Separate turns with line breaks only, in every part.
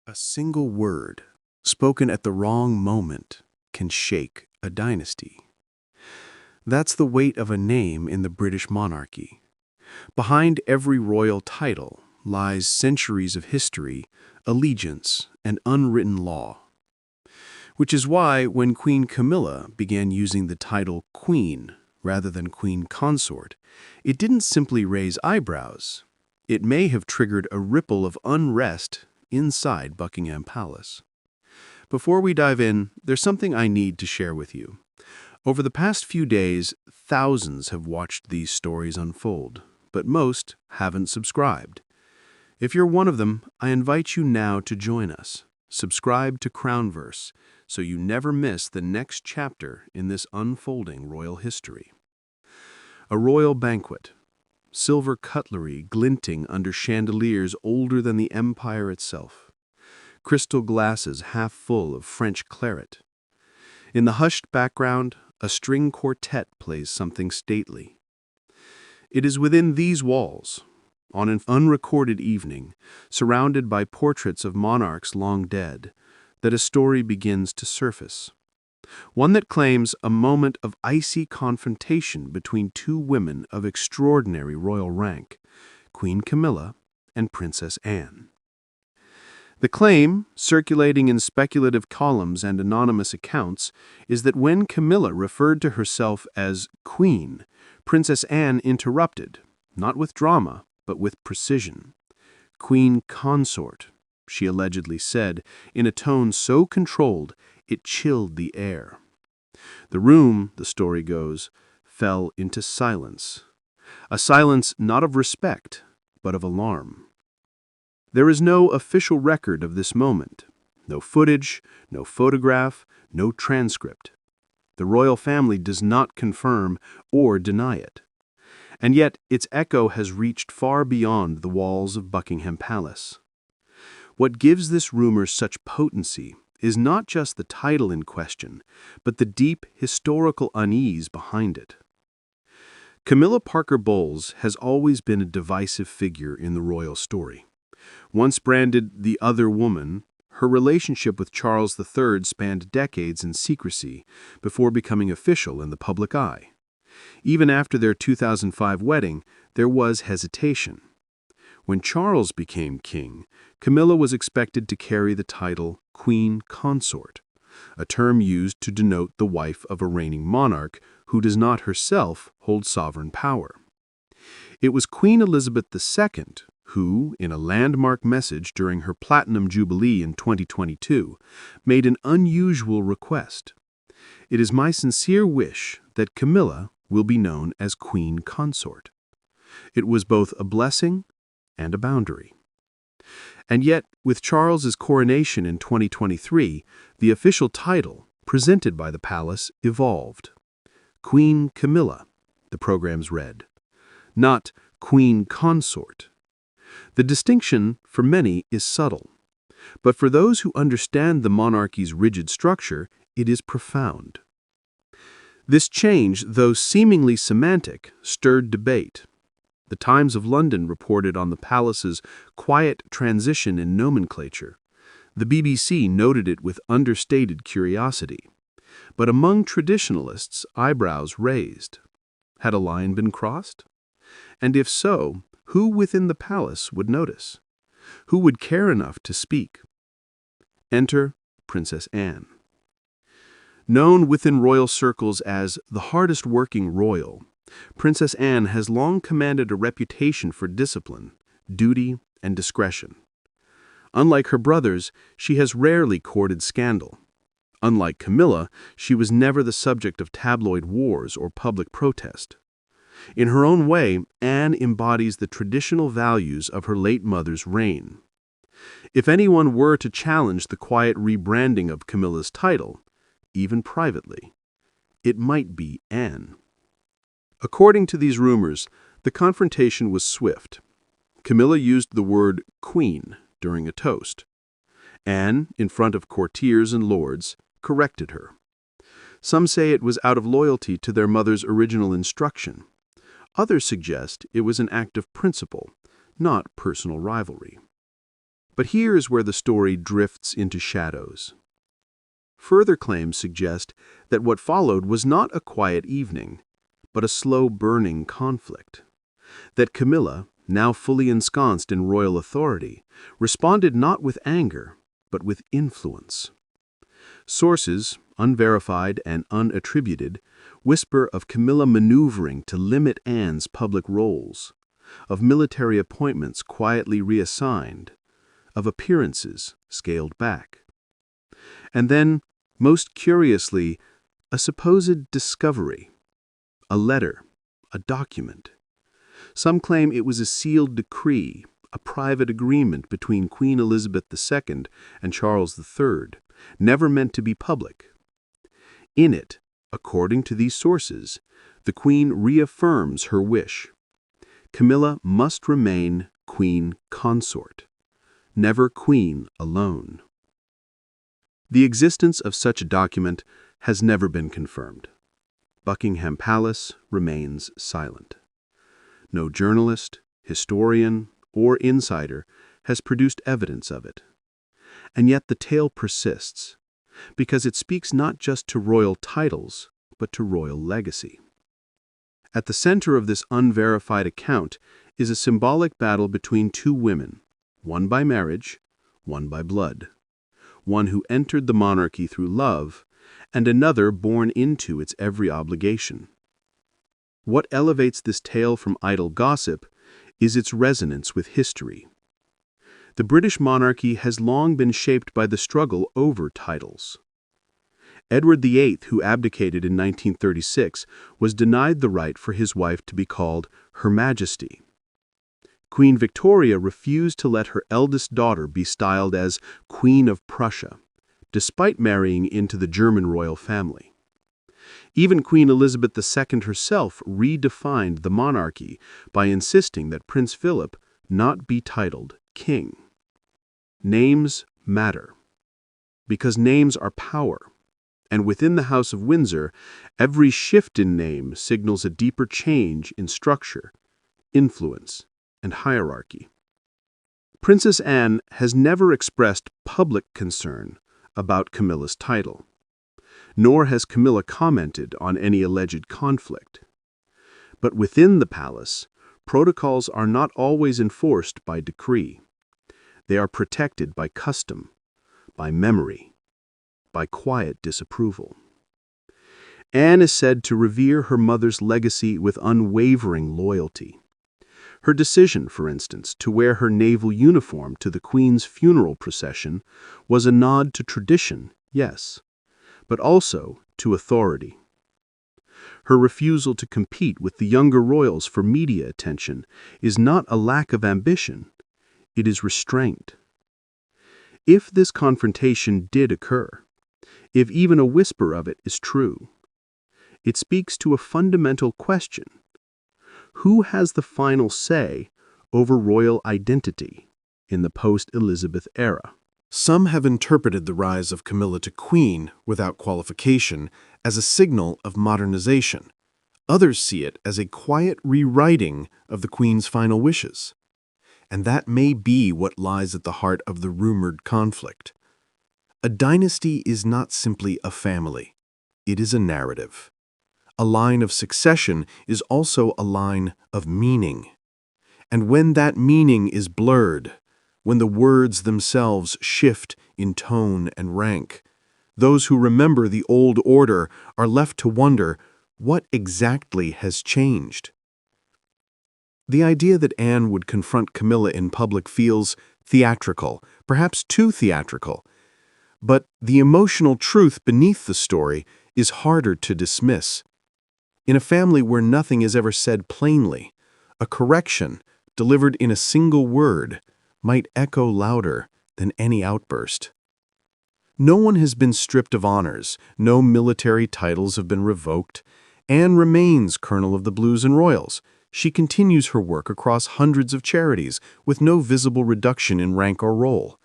A single word, spoken at the wrong moment, can shake a dynasty. That's the weight of a name in the British monarchy. Behind every royal title lies centuries of history, allegiance, and unwritten law. Which is why, when Queen Camilla began using the title Queen rather than Queen Consort, it didn't simply raise eyebrows. It may have triggered a ripple of unrest inside Buckingham Palace. Before we dive in, there's something I need to share with you. Over the past few days, thousands have watched these stories unfold, but most haven't subscribed. If you're one of them, I invite you now to join us. Subscribe to Crownverse so you never miss the next chapter in this unfolding royal history. A royal banquet. Silver cutlery glinting under chandeliers older than the empire itself. Crystal glasses half full of French claret. In the hushed background, a string quartet plays something stately. It is within these walls, on an unrecorded evening, surrounded by portraits of monarchs long dead, that a story begins to surface. One that claims a moment of icy confrontation between two women of extraordinary royal rank, Queen Camilla and Princess Anne. The claim, circulating in speculative columns and anonymous accounts, is that when Camilla referred to herself as Queen, Princess Anne interrupted, not with drama, but with precision. Queen Consort, she allegedly said, in a tone so controlled it chilled the air. The room, the story goes, fell into silence. A silence not of respect, but of alarm. There is no official record of this moment. No footage, no photograph, no transcript. The royal family does not confirm or deny it. And yet its echo has reached far beyond the walls of Buckingham Palace. What gives this rumor such potency is not just the title in question, but the deep historical unease behind it. Camilla Parker Bowles has always been a divisive figure in the royal story. Once branded the other woman, her relationship with Charles III spanned decades in secrecy before becoming official in the public eye. Even after their 2005 wedding, there was hesitation. When Charles became king, Camilla was expected to carry the title Queen Consort, a term used to denote the wife of a reigning monarch who does not herself hold sovereign power. It was Queen Elizabeth II who, in a landmark message during her Platinum Jubilee in 2022, made an unusual request. It is my sincere wish that Camilla will be known as Queen Consort. It was both a blessing and a boundary. And yet, with Charles's coronation in 2023, the official title, presented by the palace, evolved. Queen Camilla, the programs read, not Queen Consort. The distinction, for many, is subtle. But for those who understand the monarchy's rigid structure, it is profound. This change, though seemingly semantic, stirred debate. The Times of London reported on the palace's quiet transition in nomenclature. The BBC noted it with understated curiosity. But among traditionalists, eyebrows raised. Had a line been crossed? And if so, who within the palace would notice? Who would care enough to speak? Enter Princess Anne. Known within royal circles as the hardest-working royal, Princess Anne has long commanded a reputation for discipline, duty, and discretion. Unlike her brothers, she has rarely courted scandal. Unlike Camilla, she was never the subject of tabloid wars or public protest. In her own way, Anne embodies the traditional values of her late mother's reign. If anyone were to challenge the quiet rebranding of Camilla's title, even privately, it might be Anne. According to these rumors, the confrontation was swift. Camilla used the word queen during a toast. Anne, in front of courtiers and lords, corrected her. Some say it was out of loyalty to their mother's original instruction. Others suggest it was an act of principle, not personal rivalry. But here is where the story drifts into shadows. Further claims suggest that what followed was not a quiet evening, but a slow-burning conflict. That Camilla, now fully ensconced in royal authority, responded not with anger, but with influence. Sources, unverified and unattributed, whisper of Camilla maneuvering to limit Anne's public roles, of military appointments quietly reassigned, of appearances scaled back. And then, most curiously, a supposed discovery, a letter, a document. Some claim it was a sealed decree, a private agreement between Queen Elizabeth II and Charles III, never meant to be public. In it, according to these sources, the Queen reaffirms her wish. Camilla must remain Queen Consort, never Queen alone. The existence of such a document has never been confirmed. Buckingham Palace remains silent. No journalist, historian, or insider has produced evidence of it. And yet the tale persists, because it speaks not just to royal titles, but to royal legacy. At the center of this unverified account is a symbolic battle between two women, one by marriage, one by blood. One who entered the monarchy through love, and another born into its every obligation. What elevates this tale from idle gossip is its resonance with history. The British monarchy has long been shaped by the struggle over titles. Edward VIII, who abdicated in 1936, was denied the right for his wife to be called Her Majesty. Queen Victoria refused to let her eldest daughter be styled as Queen of Prussia, despite marrying into the German royal family. Even Queen Elizabeth II herself redefined the monarchy by insisting that Prince Philip not be titled king. Names matter, because names are power, and within the House of Windsor, every shift in name signals a deeper change in structure, influence, and hierarchy. Princess Anne has never expressed public concern about Camilla's title, nor has Camilla commented on any alleged conflict. But within the palace, protocols are not always enforced by decree. They are protected by custom, by memory, by quiet disapproval. Anne is said to revere her mother's legacy with unwavering loyalty. Her decision, for instance, to wear her naval uniform to the Queen's funeral procession was a nod to tradition, yes, but also to authority. Her refusal to compete with the younger royals for media attention is not a lack of ambition, it is restraint. If this confrontation did occur, if even a whisper of it is true, it speaks to a fundamental question. Who has the final say over royal identity in the post-Elizabeth era? Some have interpreted the rise of Camilla to queen without qualification as a signal of modernization. Others see it as a quiet rewriting of the queen's final wishes. And that may be what lies at the heart of the rumored conflict. A dynasty is not simply a family. It is a narrative. A line of succession is also a line of meaning. And when that meaning is blurred, when the words themselves shift in tone and rank, those who remember the old order are left to wonder what exactly has changed. The idea that Anne would confront Camilla in public feels theatrical, perhaps too theatrical. But the emotional truth beneath the story is harder to dismiss. In a family where nothing is ever said plainly, a correction, delivered in a single word, might echo louder than any outburst. No one has been stripped of honors, no military titles have been revoked. Anne remains Colonel of the Blues and Royals. She continues her work across hundreds of charities with no visible reduction in rank or role.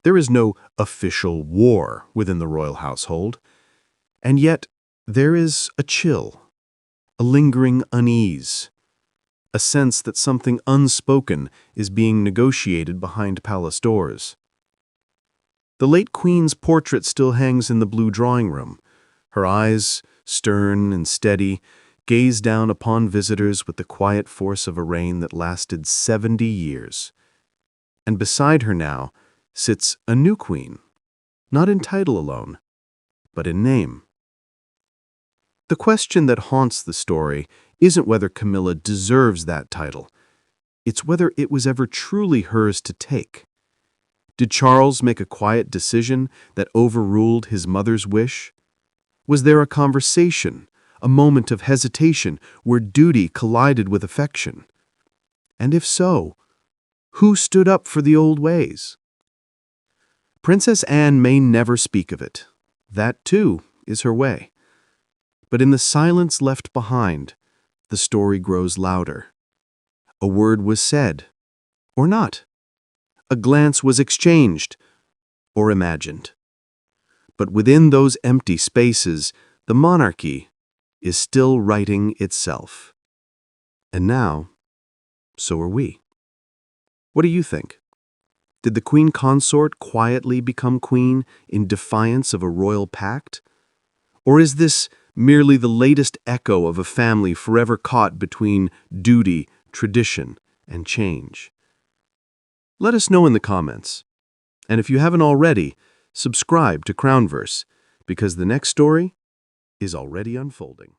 There is no official war within the royal household. And yet, there is a chill, a lingering unease, a sense that something unspoken is being negotiated behind palace doors. The late Queen's portrait still hangs in the blue drawing room. Her eyes, stern and steady, gaze down upon visitors with the quiet force of a reign that lasted 70 years. And beside her now sits a new queen, not in title alone, but in name. The question that haunts the story isn't whether Camilla deserves that title. It's whether it was ever truly hers to take. Did Charles make a quiet decision that overruled his mother's wish? Was there a conversation, a moment of hesitation where duty collided with affection? And if so, who stood up for the old ways? Princess Anne may never speak of it. That, too, is her way. But in the silence left behind, the story grows louder. A word was said, or not. A glance was exchanged, or imagined. But within those empty spaces, the monarchy is still writing itself. And now, so are we. What do you think? Did the queen consort quietly become queen in defiance of a royal pact? Or is this merely the latest echo of a family forever caught between duty, tradition, and change? Let us know in the comments. And if you haven't already, subscribe to Crownverse, because the next story is already unfolding.